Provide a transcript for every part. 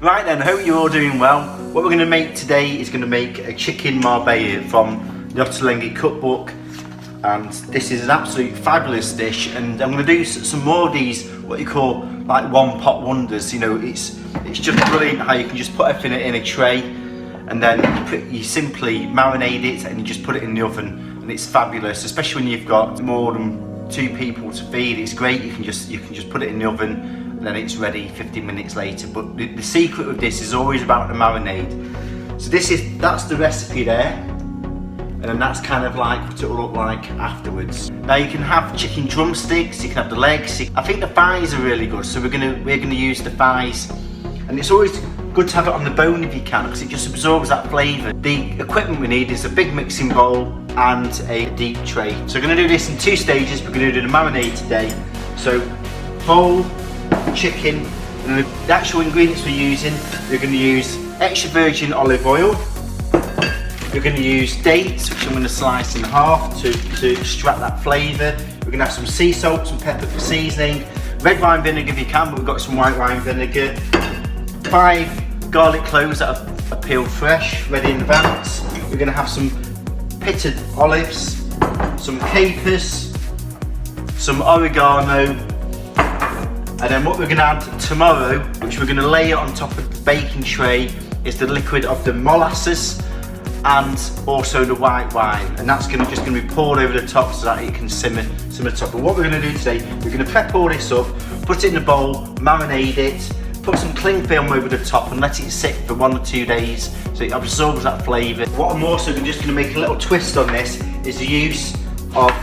Right then, I hope you're all doing well. What we're going to make today is going to make a chicken Marbella from the Ottolenghi cookbook, and this is an absolute fabulous dish. And I'm going to do some more of these, what you call like one pot wonders. You know, it's just brilliant how you can just put everything in a tray, and then you simply marinate it and you just put it in the oven, and it's fabulous. Especially when you've got more than 2 people to feed, it's great. You can just put it in the oven. And then it's ready 15 minutes later. But the secret of this is always about the marinade. So that's the recipe there, and then that's kind of like what it will look like afterwards. Now you can have chicken drumsticks, you can have the legs. I think the thighs are really good, so we're gonna use the thighs. And it's always good to have it on the bone if you can, because it just absorbs that flavour. The equipment we need is a big mixing bowl and a deep tray. So we're gonna do this in 2 stages. We're gonna do the marinade today. So bowl, chicken, and the actual ingredients we're using, we're going to use extra virgin olive oil. We're going to use dates, which I'm going to slice in half to extract that flavour. We're going to have some sea salt, some pepper for seasoning, red wine vinegar if you can, but we've got some white wine vinegar, 5 garlic cloves that are peeled fresh, ready in advance. We're going to have some pitted olives, some capers, some oregano. And then what we're going to add tomorrow, which we're going to layer on top of the baking tray, is the liquid of the molasses and also the white wine. And that's just going to be poured over the top so that it can simmer top. But what we're going to do today, we're going to prep all this up, put it in a bowl, marinate it, put some cling film over the top and let it sit for 1 or 2 days so it absorbs that flavour. What I'm also just going to make a little twist on this is the use of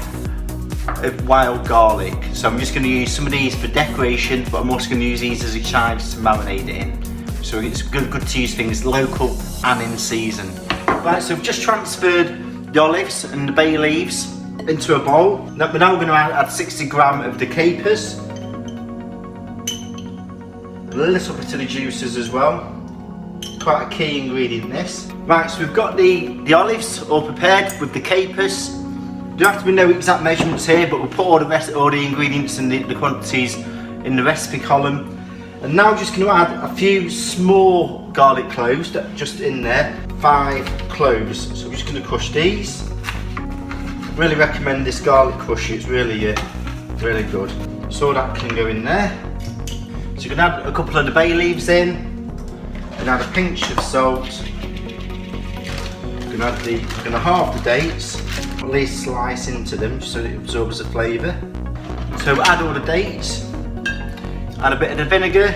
wild garlic. So I'm just going to use some of these for decoration, but I'm also going to use these as chives to marinate it in. So it's good to use things local and in season. Right, so I've just transferred the olives and the bay leaves into a bowl. Now we're going to add 60 gram of the capers, a little bit of the juices as well. Quite a key ingredient this. Right, so we've got the olives all prepared with the capers. You don't have to know exact measurements here, but we'll put all the ingredients and the quantities in the recipe column. And now we're just going to add a few small garlic cloves that are just in there, 5 cloves. So we're just going to crush these. Really recommend this garlic crusher, it's really good. So that can go in there. So you're going to add a couple of the bay leaves in, and add a pinch of salt. You're going to halve the dates. At least slice into them so that it absorbs the flavour. So add all the dates, add a bit of the vinegar,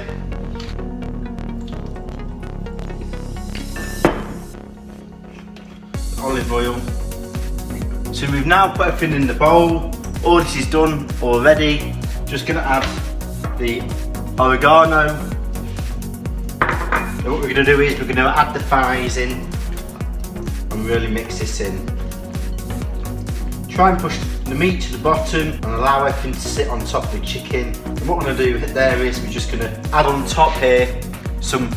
olive oil. So we've now put everything in the bowl. All this is done already. Just going to add the oregano. And what we're going to do is we're going to add the thighs in and really mix this in. Try and push the meat to the bottom and allow everything to sit on top of the chicken. And what we're going to do there is we're just going to add on top here some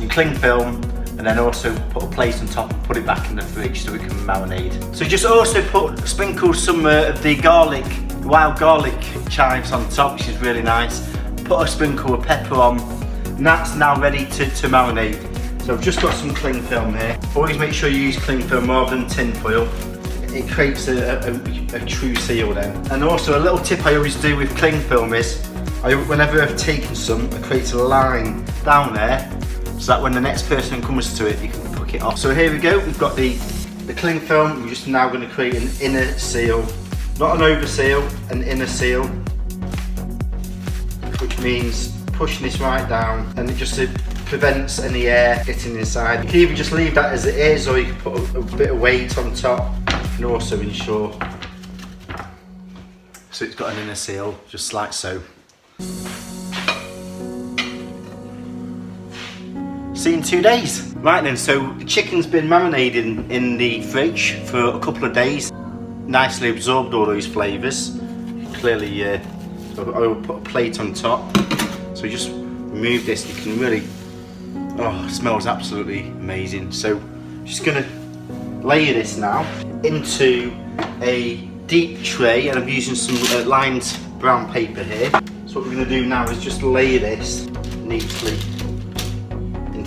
cling film, and then also put a plate on top and put it back in the fridge so we can marinate. So just also sprinkle some of the wild garlic chives on top, which is really nice. Put a sprinkle of pepper on, and that's now ready to marinate. So I've just got some cling film here. Always make sure you use cling film rather than tin foil. It creates a true seal then. And also a little tip I always do with cling film is, whenever I've taken some, I create a line down there so that when the next person comes to it, you can pick it off. So here we go, we've got the cling film. We're just now going to create an inner seal, not an over seal, an inner seal, which means pushing this right down, and it just prevents any air getting inside. You can either just leave that as it is, or you can put a bit of weight on top and also ensure. So it's got an inner seal, just like so. See you in 2 days. Right then, so the chicken's been marinated in the fridge for a couple of days. Nicely absorbed all those flavours. Clearly, I will put a plate on top. So just remove this, you can really, it smells absolutely amazing. So just gonna layer this now into a deep tray, and I'm using some lined brown paper here. So what we're going to do now is just lay this neatly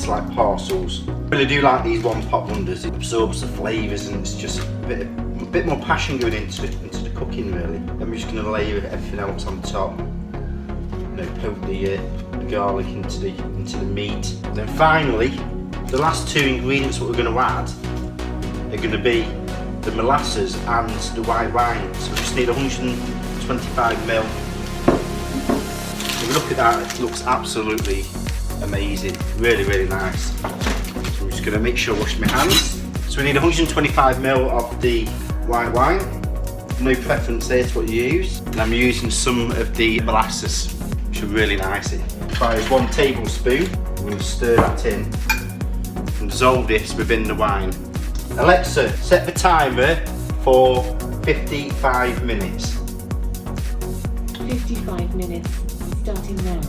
into like parcels. I really do like these one pot wonders. It absorbs the flavours and it's just a bit more passion going into the cooking really. I'm just going to layer everything else on top. Poke the garlic into the meat. And then finally, the last two ingredients that we're going to add are going to be the molasses and the white wine. So we just need 125ml. If you look at that, it looks absolutely amazing. Really, really nice. So I'm just going to make sure I wash my hands. So we need 125ml of the white wine. No preference there to what you use. And I'm using some of the molasses, which are really nice. Fire 1 tablespoon. I'm going to stir that in and dissolve this within the wine. Alexa, set the timer for 55 minutes. 55 minutes, starting now.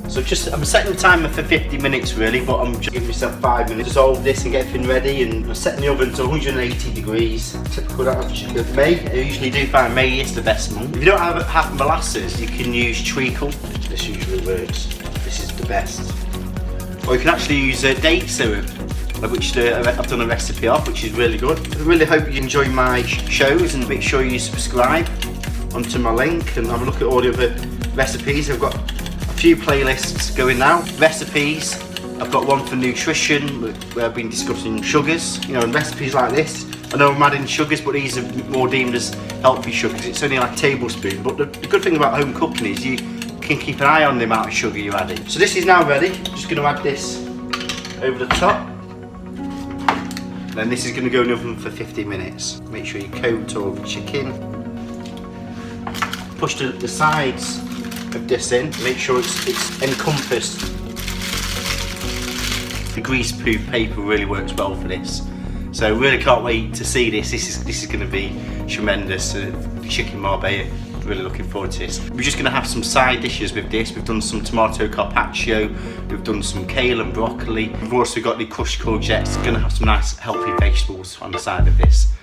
So I'm setting the timer for 50 minutes really, but I'm just giving myself 5 minutes. Dissolve this and get everything ready, and I'm setting the oven to 180 degrees. Typical of May. I usually do find May is the best month. If you don't have molasses, you can use treacle. This usually works. This is the best. Or you can actually use date syrup, which I've done a recipe of, which is really good. I really hope you enjoy my shows, and make sure you subscribe onto my link and have a look at all the other recipes. I've got a few playlists going now. Recipes, I've got one for nutrition where I've been discussing sugars, and recipes like this. I know I'm adding sugars, but these are more deemed as healthy sugars. It's only like a tablespoon, but the good thing about home cooking is you can keep an eye on the amount of sugar you're adding. So this is now ready. I'm just going to add this over the top. Then this is going to go in the oven for 50 minutes. Make sure you coat all the chicken. Push the sides of this in. Make sure it's encompassed. The grease-proof paper really works well for this. So really can't wait to see this. This is going to be tremendous. Chicken Marbella. Really looking forward to this. We're just going to have some side dishes with this. We've done some tomato carpaccio, we've done some kale and broccoli. We've also got the crushed courgettes. Going to have some nice healthy vegetables on the side of this.